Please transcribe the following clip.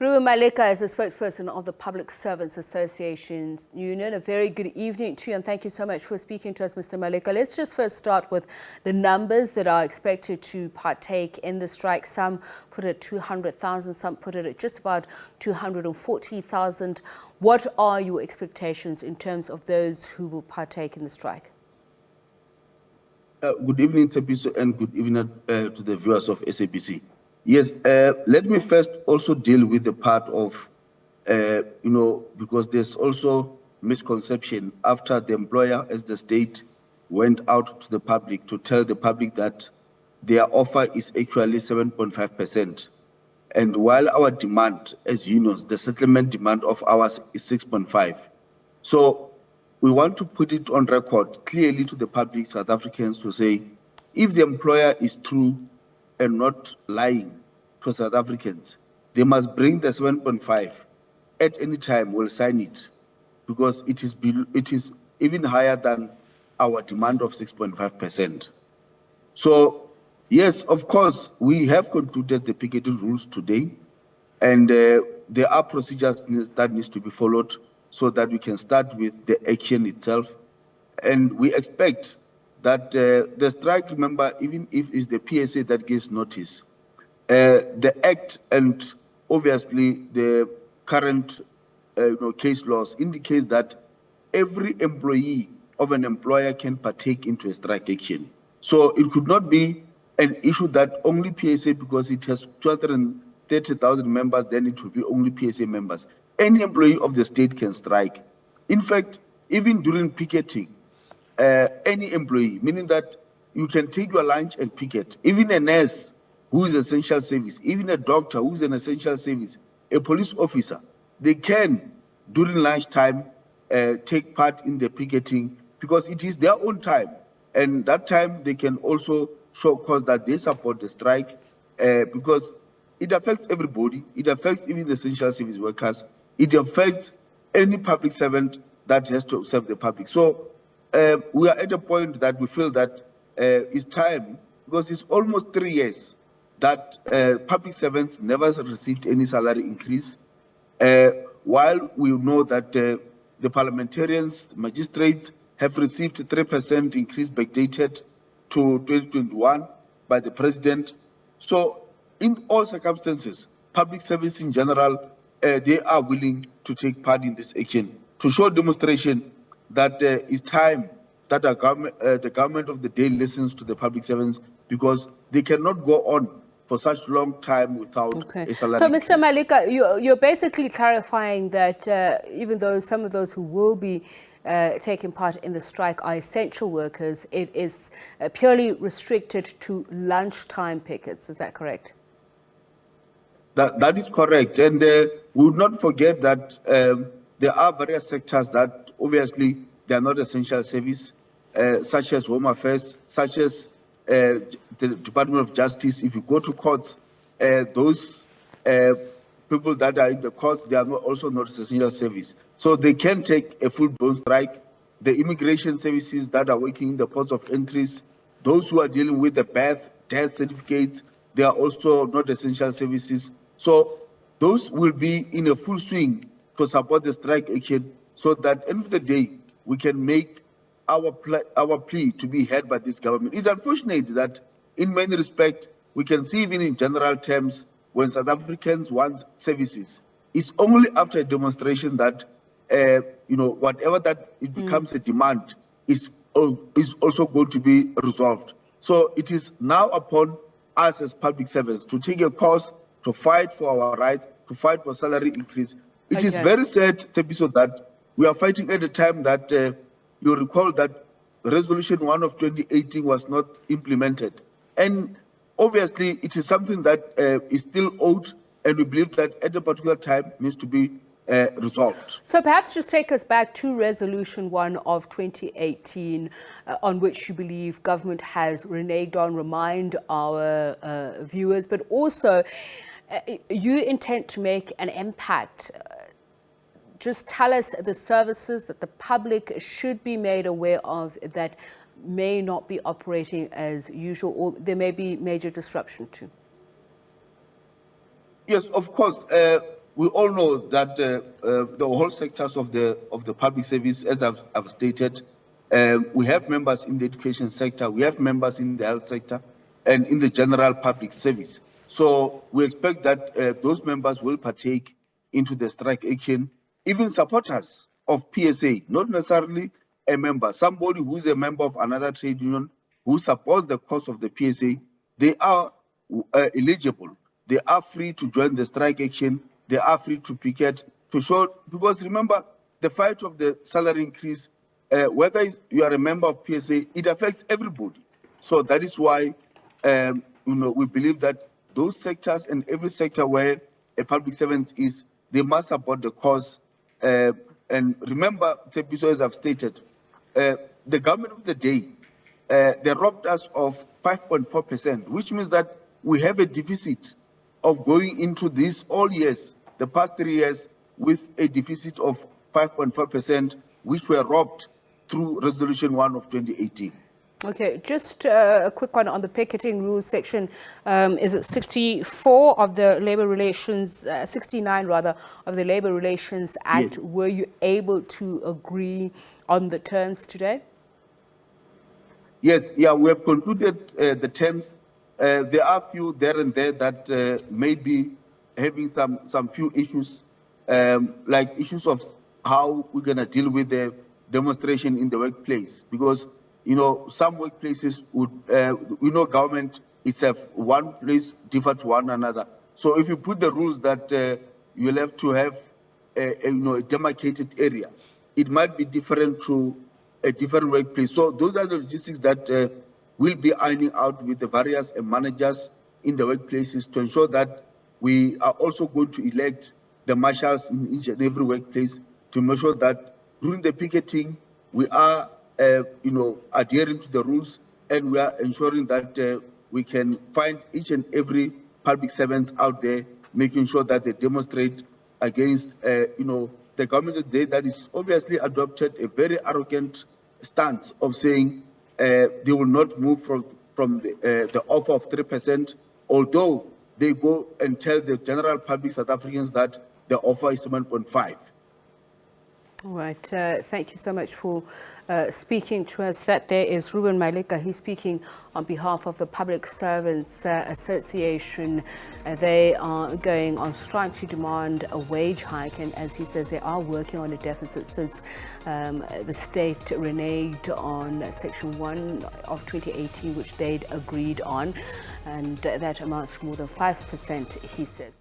Reuben Maleka is the spokesperson of the Public Servants Association Union. A very good evening to you, and thank you so much for speaking to us, Mr. Maleka. Let's just first start with the numbers that are expected to partake in the strike. Some put it at 200,000, some put it at just about 240,000. What are your expectations in terms of those who will partake in the strike? Good evening, SABC, and good evening to the viewers of SABC. Yes, let me first also deal with the part of, because there's also misconception after the employer as the state went out to the public to tell the public that their offer is actually 7.5%. And while our demand, as you know, the settlement demand of ours is 6.5. So we want to put it on record clearly to the public, South Africans, to say, if the employer is true and not lying to South Africans, they must bring the 7.5. At any time, we'll sign it, because it is even higher than our demand of 6.5%. So, yes, of course, we have concluded the picketing rules today, and there are procedures that needs to be followed so that we can start with the action itself. And we expect that the strike, remember, even if it's the PSA that gives notice, the Act and obviously the current case laws indicates that every employee of an employer can partake into a strike action. So it could not be an issue that only PSA, because it has 230,000 members, then it will be only PSA members. Any employee of the state can strike. In fact, even during picketing, any employee, meaning that you can take your lunch and picket, even a nurse who is essential service, even a doctor who is an essential service, a police officer, they can, during lunchtime, take part in the picketing, because it is their own time. And that time, they can also show cause that they support the strike, because it affects everybody. It affects even the essential service workers. It affects any public servant that has to serve the public. So we are at a point that we feel that it's time, because it's almost 3 years that public servants never received any salary increase, while we know that the parliamentarians, magistrates have received 3% increase backdated to 2021 by the president. So in all circumstances, public service in general, they are willing to take part in this action to show demonstration that it's time that the government of the day listens to the public servants, because they cannot go on for such long time without a salary. So, Mr. Maleka, you're basically clarifying that even though some of those who will be taking part in the strike are essential workers, it is purely restricted to lunchtime pickets. Is that correct? That is correct. And we would not forget that there are various sectors that obviously they are not essential service, such as Home Affairs, such as the Department of Justice. If you go to courts, those people that are in the courts, they are also not essential service. So they can take a full-blown strike. The immigration services that are working in the ports of entries, those who are dealing with the death certificates, they are also not essential services. So those will be in a full swing to support the strike action, so that at the end of the day, we can make our plea to be heard by this government. It's unfortunate that in many respects, we can see even in general terms, when South Africans want services, it's only after a demonstration that, whatever that it becomes a demand is also going to be resolved. So it is now upon us as public servants to take a course, to fight for our rights, to fight for salary increase. It is very sad, Tepiso, that we are fighting at a time that you recall that Resolution 1 of 2018 was not implemented. And obviously, it is something that is still owed, and we believe that at a particular time needs to be resolved. So perhaps just take us back to Resolution 1 of 2018, on which you believe government has reneged on. Remind our viewers, but also you intend to make an impact. Just tell us the services that the public should be made aware of that may not be operating as usual, or there may be major disruption too. Yes, of course. we all know that the whole sectors of the public service, as I've stated, we have members in the education sector, we have members in the health sector, and in the general public service. So we expect that those members will partake into the strike action, even supporters of PSA, not necessarily a member, somebody who is a member of another trade union who supports the cause of the PSA, they are eligible. They are free to join the strike action. They are free to picket, to show, because remember, the fight of the salary increase, whether you are a member of PSA, it affects everybody. So that is why we believe that those sectors and every sector where a public servant is, they must support the cause. And remember, as I've stated, the government of the day, they robbed us of 5.4%, which means that we have a deficit of going into this all years, the past 3 years, with a deficit of 5.4%, which were robbed through Resolution 1 of 2018. Okay, just a quick one on the picketing rules section. Is it 64 of the Labour Relations, 69 rather, of the Labour Relations Act? Yes. Were you able to agree on the terms today? Yes, yeah, we have concluded the terms. There are a few there and there that may be having some few issues, like issues of how we're going to deal with the demonstration in the workplace, because some workplaces would, government itself, one place differ to one another. So if you put the rules that you'll have to have a demarcated area, it might be different to a different workplace. So those are the logistics that we'll be ironing out with the various managers in the workplaces to ensure that we are also going to elect the marshals in each and every workplace to make sure that during the picketing, we are adhering to the rules, and we are ensuring that we can find each and every public servants out there, making sure that they demonstrate against, the government that is obviously adopted a very arrogant stance of saying they will not move from the offer of 3%, although they go and tell the general public South Africans that the offer is 7.5%. All right. Thank you so much for speaking to us. That there is Reuben Maleka. He's speaking on behalf of the Public Servants Association. They are going on strike to demand a wage hike. And as he says, they are working on a deficit since the state reneged on Section 1 of 2018, which they'd agreed on. And that amounts to more than 5%, he says.